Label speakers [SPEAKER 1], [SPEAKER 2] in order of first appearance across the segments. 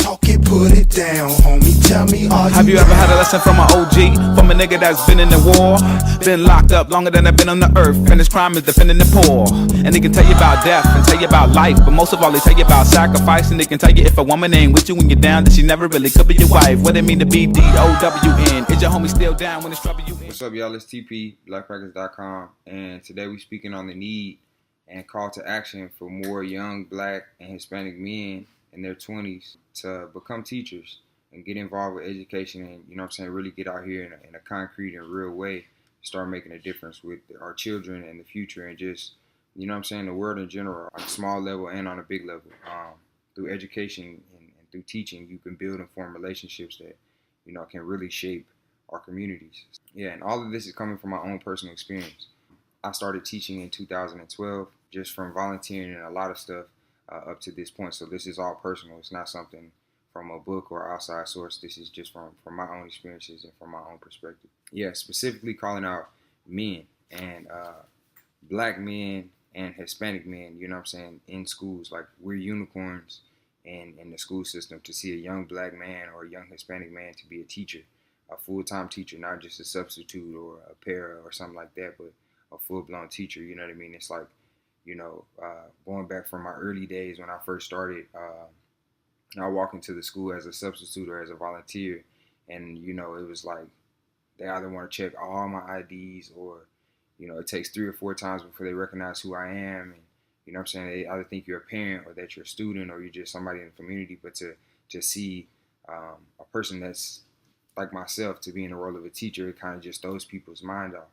[SPEAKER 1] talk it, put it down, homie. Tell me,
[SPEAKER 2] have you ever had a lesson from an OG? From a nigga that's been in the war, been locked up longer than I've been on the earth, and his crime is defending the poor. And they can tell you about death and tell you about life, but most of all they tell you about sacrifice. And they can tell you if a woman ain't with you when you're down, that she never really could be your wife. What it mean to be DOWN? Is your homie still down when it's trouble you in?
[SPEAKER 3] What's up, y'all? It's TP, BlackPackas.com, and today we speaking on the need and call to action for more young Black and Hispanic men in their 20s to become teachers and get involved with education and, you know what I'm saying, really get out here in a concrete and real way, start making a difference with our children and the future and just, you know what I'm saying, the world in general, on a small level and on a big level. Through education and through teaching, you can build and form relationships that, you know, can really shape our communities. Yeah, and all of this is coming from my own personal experience. I started teaching in 2012 just from volunteering and a lot of stuff up to this point. So this is all personal. It's not something from a book or outside source. This is just from my own experiences and from my own perspective. Yeah, specifically calling out men and Black men and Hispanic men, you know what I'm saying, in schools. Like, we're unicorns in the school system. To see a young Black man or a young Hispanic man to be a teacher, a full-time teacher, not just a substitute or a para or something like that, but a full-blown teacher, you know what I mean? It's like, you know, going back from my early days when I first started, I walked into the school as a substitute or as a volunteer, and, you know, it was like they either want to check all my IDs or, you know, it takes 3 or 4 times before they recognize who I am. And, you know what I'm saying, they either think you're a parent or that you're a student or you're just somebody in the community. But to see a person that's like myself to be in the role of a teacher, it kind of just throws people's mind off.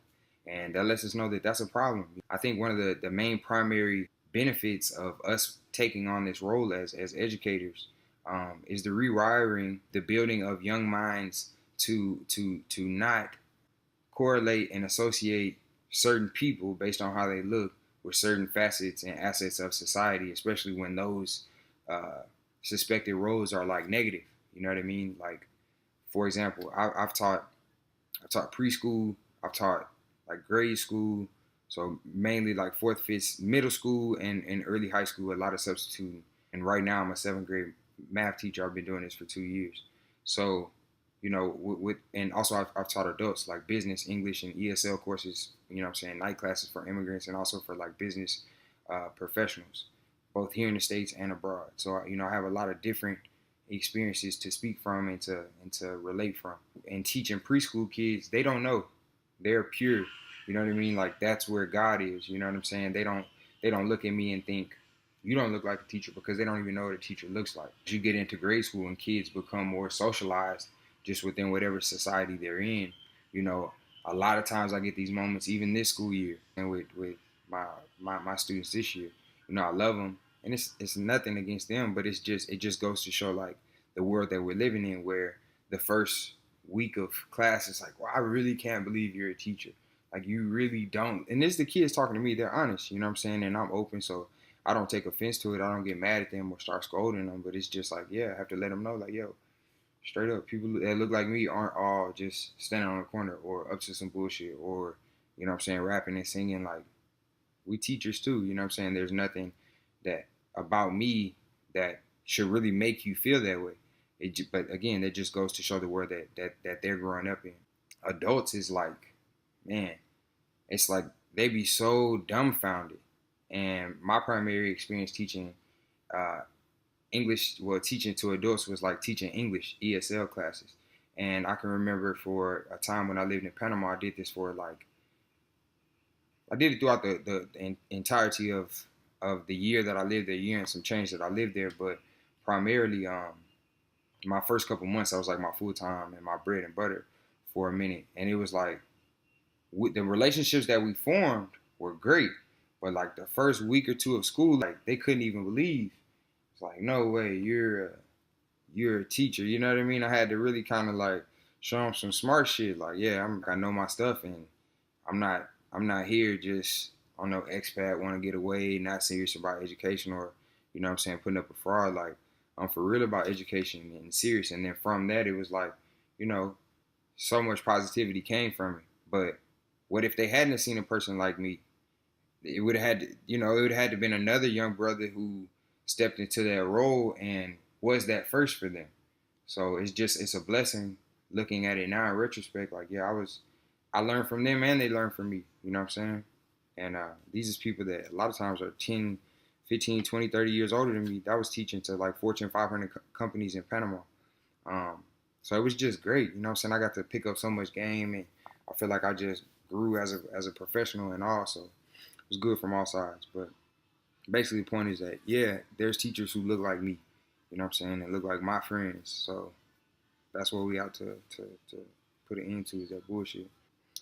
[SPEAKER 3] And that lets us know that that's a problem. I think one of the main primary benefits of us taking on this role as educators is the rewiring, the building of young minds to not correlate and associate certain people based on how they look with certain facets and assets of society, especially when those suspected roles are like negative. You know what I mean? Like, for example, I've taught preschool, I've taught like grade school, so mainly like 4th, 5th, middle school and early high school, a lot of substituting. And right now I'm a 7th grade math teacher. I've been doing this for 2 years. So, you know, and also I've taught adults like business, English, and ESL courses, you know what I'm saying, night classes for immigrants and also for like business professionals, both here in the States and abroad. So, you know, I have a lot of different experiences to speak from and to relate from. And teaching preschool kids, they don't know. They're pure. You know what I mean? Like, that's where God is. You know what I'm saying? They don't look at me and think, you don't look like a teacher, because they don't even know what a teacher looks like. As you get into grade school and kids become more socialized just within whatever society they're in, you know, a lot of times I get these moments, even this school year, and with my students this year, you know, I love them, and it's nothing against them, but it just goes to show like the world that we're living in, where the first week of class is like, well, I really can't believe you're a teacher. Like, you really don't. And this the kids talking to me, they're honest, you know what I'm saying? And I'm open, so I don't take offense to it. I don't get mad at them or start scolding them, but it's just like, yeah, I have to let them know, like, yo, straight up, people that look like me aren't all just standing on the corner or up to some bullshit or, you know what I'm saying, rapping and singing. Like, we teachers too, you know what I'm saying? There's nothing that about me that should really make you feel that way. But again, that just goes to show the world that they're growing up in. Adults is like, man, it's like they be so dumbfounded. And my primary experience teaching English, well, teaching to adults was like teaching English ESL classes. And I can remember for a time when I lived in Panama, I did this for like, I did it throughout the entirety of the year that I lived there, year and some change that I lived there. But primarily, my first couple months, I was like my full time and my bread and butter for a minute. And it was like, with the relationships that we formed were great. But like the first week or 2 of school, like they couldn't even believe. It's like, no way, you're a teacher. You know what I mean? I had to really kind of like show them some smart shit. Like, yeah, I know my stuff, and I'm not here just on no expat, want to get away, not serious about education, or, you know what I'm saying, putting up a fraud. Like, I'm for real about education and serious. And then from that, it was like, you know, so much positivity came from it. But what if they hadn't seen a person like me? It would have had to, you know, it would have had to been another young brother who stepped into that role and was that first for them. So it's a blessing looking at it now in retrospect. Like, yeah, I learned from them and they learned from me. You know what I'm saying? And these is people that a lot of times are 10, 15, 20, 30 years older than me. That was teaching to like Fortune 500 companies in Panama. So it was just great. You know what I'm saying? I got to pick up so much game, and I feel like I just grew as a professional and all. So it was good from all sides. But basically the point is that, yeah, there's teachers who look like me. You know what I'm saying? And look like my friends. So that's what we have to put an end to, is that bullshit.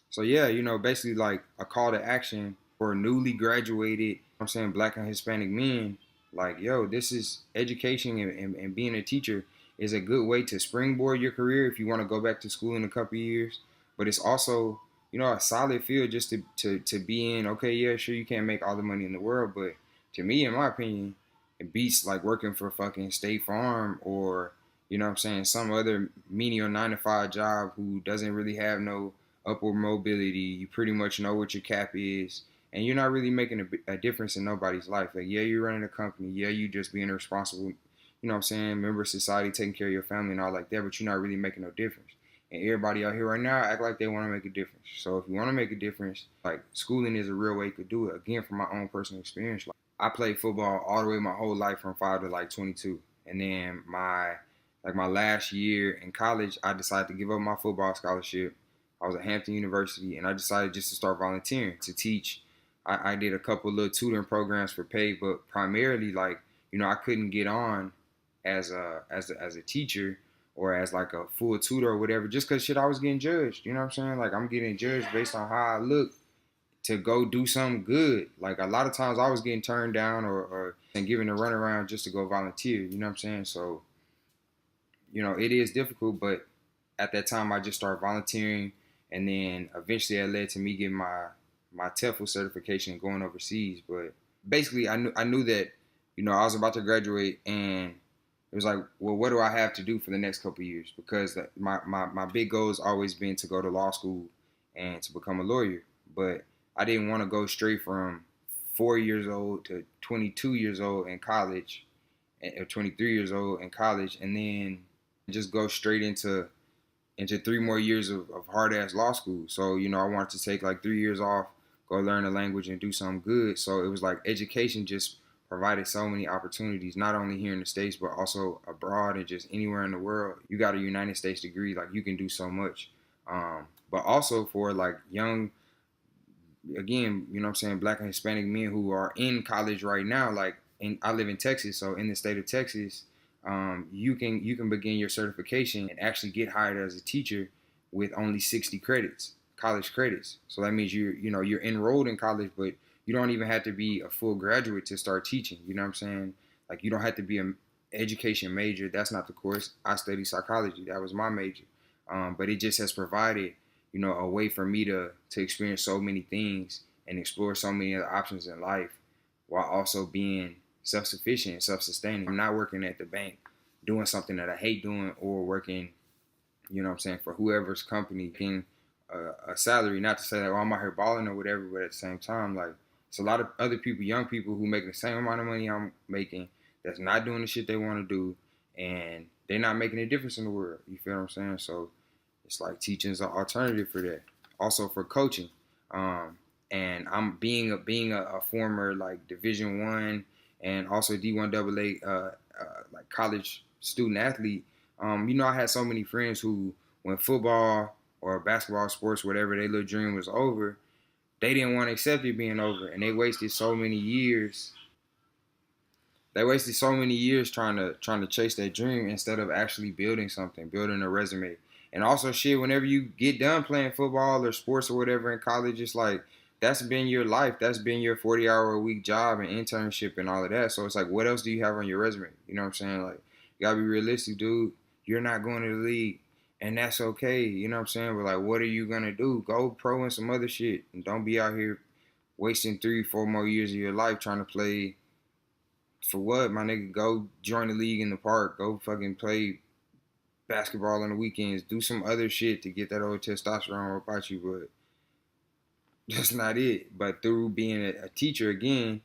[SPEAKER 3] So yeah, basically like a call to action for newly graduated, I'm saying, Black and Hispanic men. Like, yo, this is education, and being a teacher is a good way to springboard your career if you want to go back to school in a couple of years. But it's also, a solid field just to be in. Okay, yeah, sure, you can't make all the money in the world, but to me, in my opinion, it beats like working for fucking State Farm or, what I'm saying, some other menial 9-to-5 job who doesn't really have no upward mobility. You pretty much know what your cap is, and you're not really making a difference in nobody's life. Like, yeah, you're running a company. Yeah, you just being a responsible, what I'm saying, member of society, taking care of your family and all like that, but you're not really making no difference. And everybody out here right now act like they want to make a difference. So if you want to make a difference, like, schooling is a real way you could do it. Again, from my own personal experience, like, I played football all the way my whole life from 5 to like 22. And then my last year in college, I decided to give up my football scholarship. I was at Hampton University, and I decided just to start volunteering to teach. I did a couple little tutoring programs for pay, but primarily, like, I couldn't get on as a teacher or as like a full tutor or whatever, just because shit, I was getting judged. You know what I'm saying? Like, I'm getting judged based on how I look to go do something good. Like, a lot of times I was getting turned down or and given a runaround just to go volunteer. You know what I'm saying? So, it is difficult, but at that time I just started volunteering, and then eventually it led to me getting my TEFL certification and going overseas. But basically I knew that, I was about to graduate, and it was like, well, what do I have to do for the next couple of years? Because my big goal has always been to go to law school and to become a lawyer. But I didn't want to go straight from 4 years old to 22 years old in college, or 23 years old in college, and then just go straight into 3 more years of hard-ass law school. So, I wanted to take like 3 years off, go learn a language and do something good. So it was like education just provided so many opportunities, not only here in the States, but also abroad and just anywhere in the world. You got a United States degree, like, you can do so much. But also for like young, again, what I'm saying, Black and Hispanic men who are in college right now, like, I live in Texas, so in the state of Texas, you can begin your certification and actually get hired as a teacher with only 60 credits, college credits. So that means you're enrolled in college, but you don't even have to be a full graduate to start teaching. You know what I'm saying? Like, you don't have to be an education major. That's not the course. I studied psychology. That was my major. But it just has provided, a way for me to experience so many things and explore so many other options in life, while also being self-sufficient and self-sustaining. I'm not working at the bank doing something that I hate doing, or working, for whoever's company, getting a salary. Not to say that, I'm out here balling or whatever, but at the same time, like, it's a lot of other people, young people, who make the same amount of money I'm making, that's not doing the shit they want to do, and they're not making a difference in the world. You feel what I'm saying? So it's like teaching is an alternative for that. Also for coaching. And I'm being a former like Division I and also D1AA like college student athlete. I had so many friends who, when football or basketball, sports, whatever, their little dream was over, they didn't want to accept it being over, and they wasted so many years. They wasted so many years trying to chase that dream instead of actually building something, building a resume. And also, shit, whenever you get done playing football or sports or whatever in college, it's like, that's been your life. That's been your 40-hour-a-week job and internship and all of that. So it's like, what else do you have on your resume? You know what I'm saying? Like, you gotta be realistic, dude. You're not going to the league, and that's okay. You know what I'm saying? But like, what are you gonna do? Go pro in some other shit, and don't be out here wasting 3-4 more years of your life trying to play. For what, my nigga? Go join the league in the park. Go fucking play basketball on the weekends. Do some other shit to get that old testosterone about you, but that's not it. But through being a teacher, again,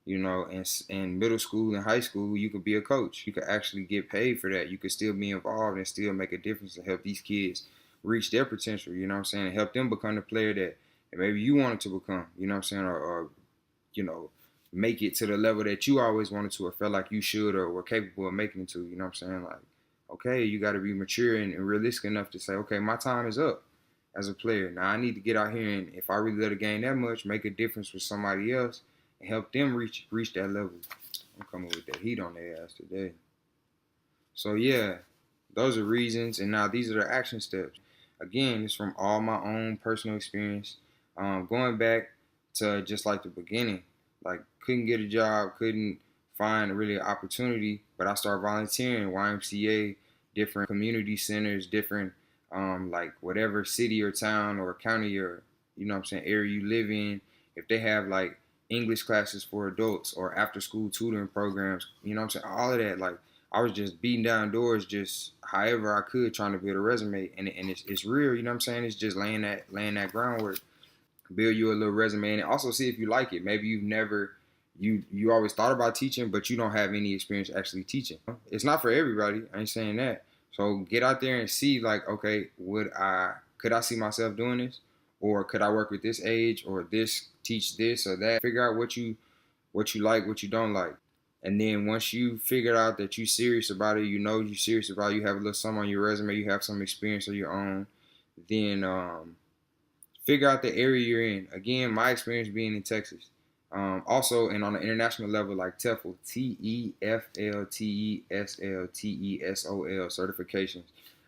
[SPEAKER 3] You know, in middle school and high school, you could be a coach. You could actually get paid for that. You could still be involved and still make a difference and help these kids reach their potential, you know what I'm saying, and help them become the player that maybe you wanted to become, you know what I'm saying, or you know, make it to the level that you always wanted to or felt like you should or were capable of making it to, you know what I'm saying? Like, okay, you got to be mature and realistic enough to say, okay, my time is up as a player. Now I need to get out here and if I really love the game that much, make a difference with somebody else and help them reach that level. I'm coming with that heat on their ass today. So yeah, those are reasons, and now these are the action steps. Again, it's from all my own personal experience. Going back to just like the beginning, like couldn't get a job, couldn't find really an opportunity, but I started volunteering YMCA, different community centers, different like whatever city or town or county or you know what I'm saying area you live in. If they have like English classes for adults or after school tutoring programs, you know what I'm saying, all of that, like I was just beating down doors just however I could trying to build a resume and it's real, you know what I'm saying? It's just laying that groundwork, build you a little resume and also see if you like it. Maybe you've never you always thought about teaching but you don't have any experience actually teaching. It's not for everybody, I ain't saying that. So get out there and see like, okay, could I see myself doing this? Or could I work with this age or this teach this or that? Figure out what you like, what you don't like. And then once you figure out that you're serious about it, you know you're serious about it, you have a little something on your resume, you have some experience of your own, then figure out the area you're in. Again, my experience being in Texas. Also, and on an international level, like TEFL, TEFL, TESL, TESOL certifications.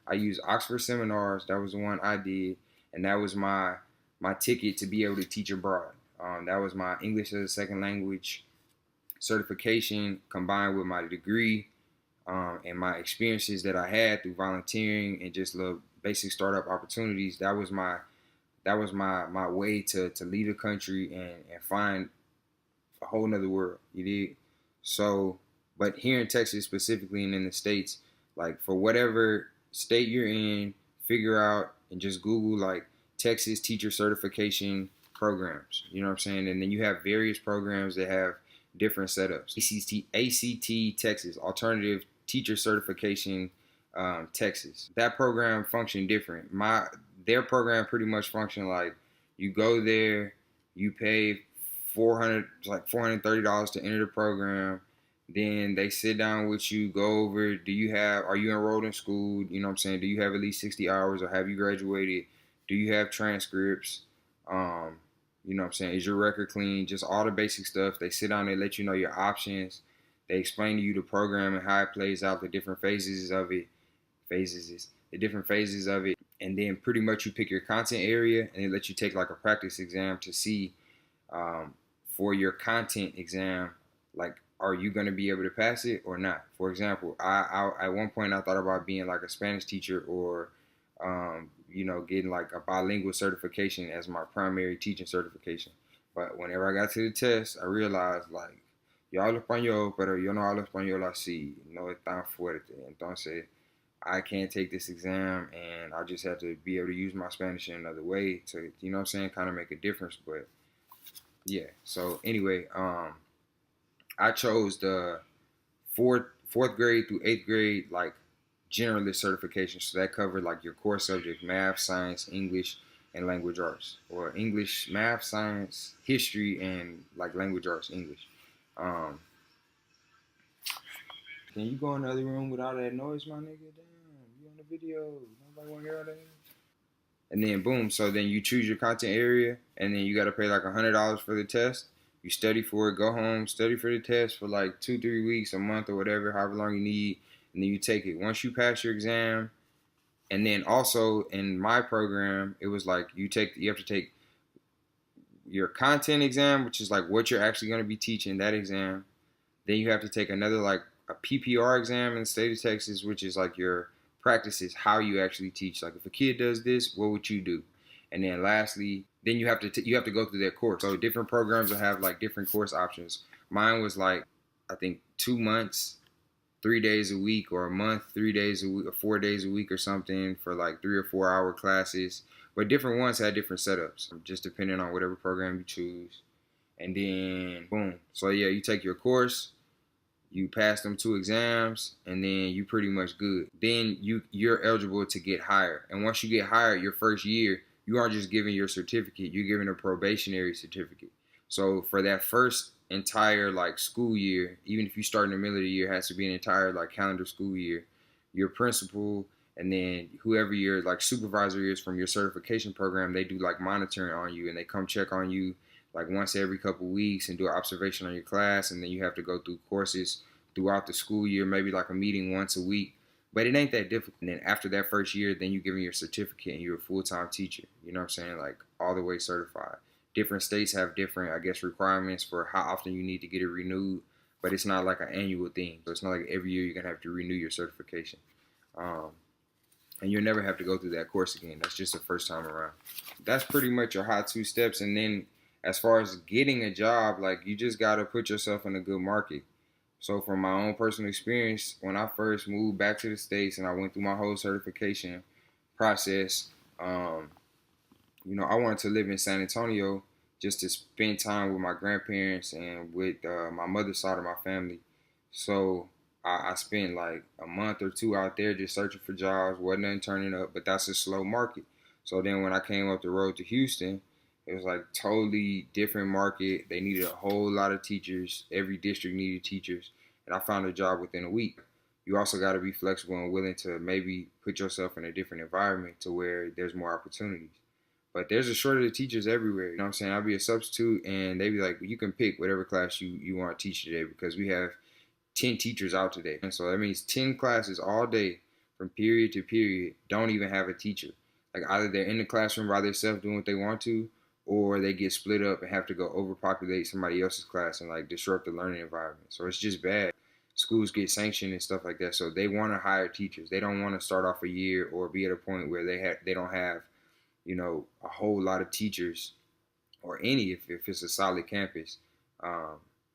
[SPEAKER 3] I use Oxford seminars. That was the one I did, and that was my ticket to be able to teach abroad. That was my English as a second language certification combined with my degree and my experiences that I had through volunteering and just little basic startup opportunities. That was my way to lead a country and find a whole nother world. You did. So, but here in Texas specifically and in the States, like for whatever state you're in, figure out and just Google like Texas teacher certification programs. You know what I'm saying? And then you have various programs that have different setups. ACT Texas, Alternative Teacher Certification Texas. That program functioned different. Their program pretty much functioned like you go there, you pay $430 to enter the program. Then they sit down with you, go over, are you enrolled in school? You know what I'm saying? Do you have at least 60 hours or have you graduated? Do you have transcripts? You know what I'm saying? Is your record clean? Just all the basic stuff. They sit down, they let you know your options. They explain to you the program and how it plays out, the different phases of it. And then pretty much you pick your content area and they let you take like a practice exam to see for your content exam, like, are you going to be able to pass it or not? For example, I at one point I thought about being like a Spanish teacher or you know, getting like a bilingual certification as my primary teaching certification. But whenever I got to the test, I realized like, yo hablo español, pero yo no hablo español así, no es tan fuerte. Entonces, I can't take this exam and I just have to be able to use my Spanish in another way to, you know what I'm saying, kind of make a difference. But yeah, so anyway, I chose the fourth grade through 8th grade, like, generalist certification. So that covered like your core subjects, math, science, English, and language arts, or English, math, science, history, and like language arts, English. Can you go in the other room with all that noise, my nigga? Damn, you on the video. Nobody want to hear all that. And then boom, so then you choose your content area, and then you got to pay like $100 for the test. You study for it, go home, study for the test for like 2-3 weeks, a month, or whatever, however long you need. And then you take it. Once you pass your exam, and then also in my program, it was like you have to take your content exam, which is like what you're actually going to be teaching, that exam. Then you have to take another like a PPR exam in the state of Texas, which is like your practices, how you actually teach. Like if a kid does this, what would you do? And then lastly, then you have to go through their course. So different programs will have like different course options. Mine was like, I think 2 months, 3 days a week, or a month, 3 days a week, or 4 days a week or something for like 3 or 4 hour classes. But different ones had different setups, just depending on whatever program you choose. and then boom. So yeah, you take your course, you pass them 2 exams, and then you pretty much good. Then you're eligible to get hired. And once you get hired, your first year, you aren't just giving your certificate, you're giving a probationary certificate. So for that first entire like school year, even if you start in the middle of the year, it has to be an entire like calendar school year. Your principal and then whoever your like supervisor is from your certification program, they do like monitoring on you, and they come check on you like once every couple weeks and do an observation on your class, and then you have to go through courses throughout the school year, maybe like a meeting once a week. But it ain't that difficult. And then after that first year, then you give them your certificate and you're a full-time teacher. You know what I'm saying? Like all the way certified. Different states have different, I guess, requirements for how often you need to get it renewed, but it's not like an annual thing. So it's not like every year you're going to have to renew your certification. And you'll never have to go through that course again. That's just the first time around. That's pretty much your hot 2 steps. And then as far as getting a job, like you just got to put yourself in a good market. So from my own personal experience, when I first moved back to the States and I went through my whole certification process, you know, I wanted to live in San Antonio just to spend time with my grandparents and with my mother's side of my family. So I spent like a month or 2 out there just searching for jobs. Wasn't nothing turning up, but that's a slow market. So then when I came up the road to Houston, it was like totally different market. They needed a whole lot of teachers. Every district needed teachers. And I found a job within a week. You also got to be flexible and willing to maybe put yourself in a different environment to where there's more opportunities. But there's a shortage of teachers everywhere. You know what I'm saying? I'll be a substitute and they be like, you can pick whatever class you want to teach today because we have 10 teachers out today. And so that means 10 classes all day from period to period don't even have a teacher. Like either they're in the classroom by themselves doing what they want to, or they get split up and have to go overpopulate somebody else's class and like disrupt the learning environment. So it's just bad. Schools get sanctioned and stuff like that. So they want to hire teachers. They don't want to start off a year or be at a point where they don't have, you know, a whole lot of teachers or any, if it's a solid campus,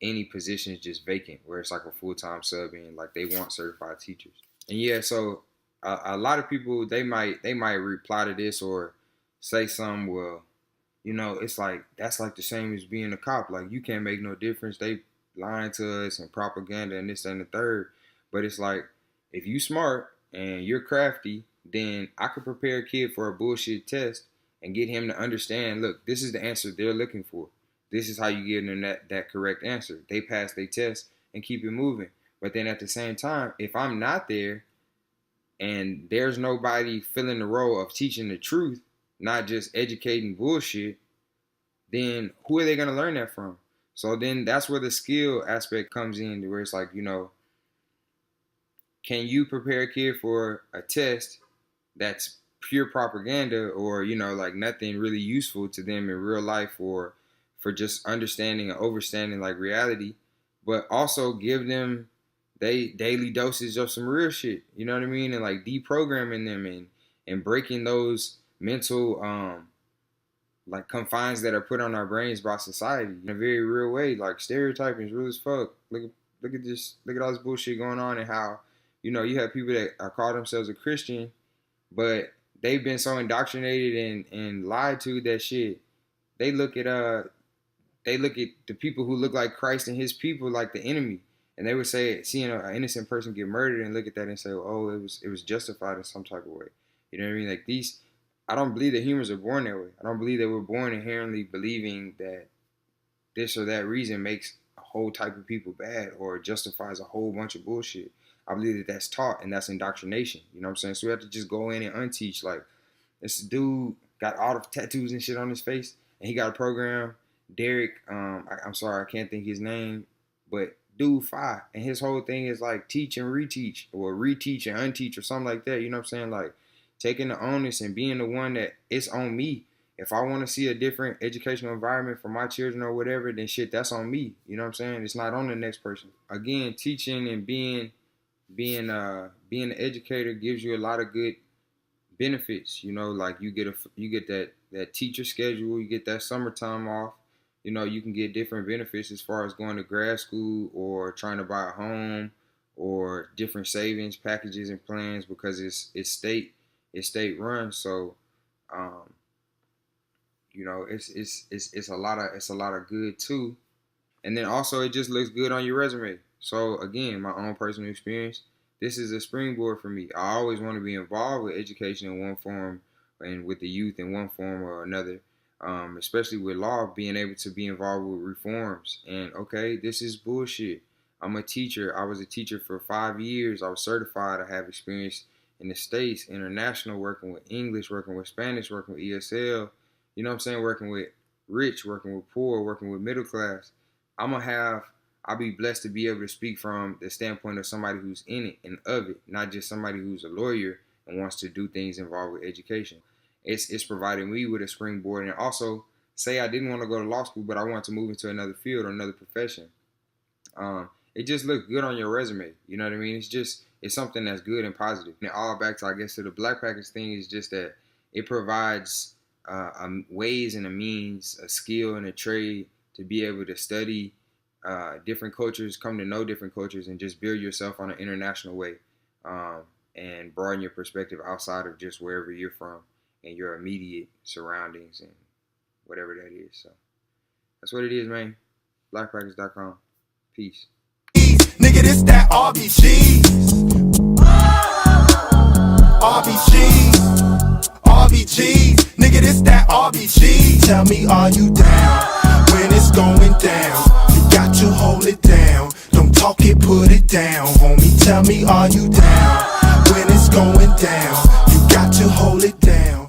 [SPEAKER 3] any positions just vacant where it's like a full-time sub and like they want certified teachers. And yeah, so a lot of people, they might reply to this or say something, well, you know, it's like, that's like the same as being a cop. Like, you can't make no difference. They lying to us and propaganda and this and the third. But it's like, if you smart and you're crafty, then I could prepare a kid for a bullshit test and get him to understand, look, this is the answer they're looking for. This is how you give them that correct answer. They pass their test and keep it moving. But then at the same time, if I'm not there and there's nobody filling the role of teaching the truth, not just educating bullshit, then who are they going to learn that from? So then that's where the skill aspect comes in, where it's like, you know, can you prepare a kid for a test that's pure propaganda or, you know, like nothing really useful to them in real life or for just understanding and overstanding like reality, but also give them they daily dosage of some real shit, you know what I mean? And like deprogramming them and breaking those mental like confines that are put on our brains by society in a very real way. Like stereotyping is real as fuck. Look at all this bullshit going on and how, you know, you have people that call themselves a Christian, but they've been so indoctrinated and lied to that shit. They look at the people who look like Christ and his people like the enemy. And they would say, seeing an innocent person get murdered and look at that and say, oh, it was justified in some type of way. You know what I mean? Like I don't believe that humans are born that way. I don't believe that we're born inherently believing that this or that reason makes a whole type of people bad or justifies a whole bunch of bullshit. I believe that that's taught and that's indoctrination. You know what I'm saying? So we have to just go in and unteach. Like, this dude got all the tattoos and shit on his face, and he got a program. DERRICK, I'm sorry, I can't think his name, but dude fire. And his whole thing is like teach and reteach or reteach and unteach or something like that. You know what I'm saying? Like taking the onus and being the one that it's on me. If I want to see a different educational environment for my children or whatever, then shit, that's on me. You know what I'm saying? It's not on the next person. Again, teaching and being an educator gives you a lot of good benefits. You know, like you get that teacher schedule, you get that summertime off. You know, you can get different benefits as far as going to grad school or trying to buy a home or different savings packages and plans because it's state run. So, you know, it's a lot of good too. And then also it just looks good on your resume. So again, my own personal experience, this is a springboard for me. I always want to be involved with education in one form and with the youth in one form or another. Especially with law, being able to be involved with reforms. And okay, this is bullshit. I'm a teacher. I was a teacher for 5 years. I was certified. I have experience in the States, international, working with English, working with Spanish, working with ESL. You know what I'm saying? Working with rich, working with poor, working with middle class. I'll be blessed to be able to speak from the standpoint of somebody who's in it and of it, not just somebody who's a lawyer and wants to do things involved with education. It's providing me with a springboard. And also, say I didn't want to go to law school, but I want to move into another field or another profession. It just looks good on your resume. You know what I mean? It's something that's good and positive. And all back to, I guess, to the BlackPackas thing is just that it provides ways and a means, a skill and a trade to be able to study different cultures, come to know different cultures, and just build yourself on an international way and broaden your perspective outside of just wherever you're from and your immediate surroundings and whatever that is. So that's what it is, man. BlackPackas.com. Peace.
[SPEAKER 1] Nigga, this that RBGs. RBGs. Nigga, this that RBG. Tell me, are you down when it's going down? You got to hold it down. Don't talk it, put it down, homie. Tell me, are you down when it's going down? You got to hold it down.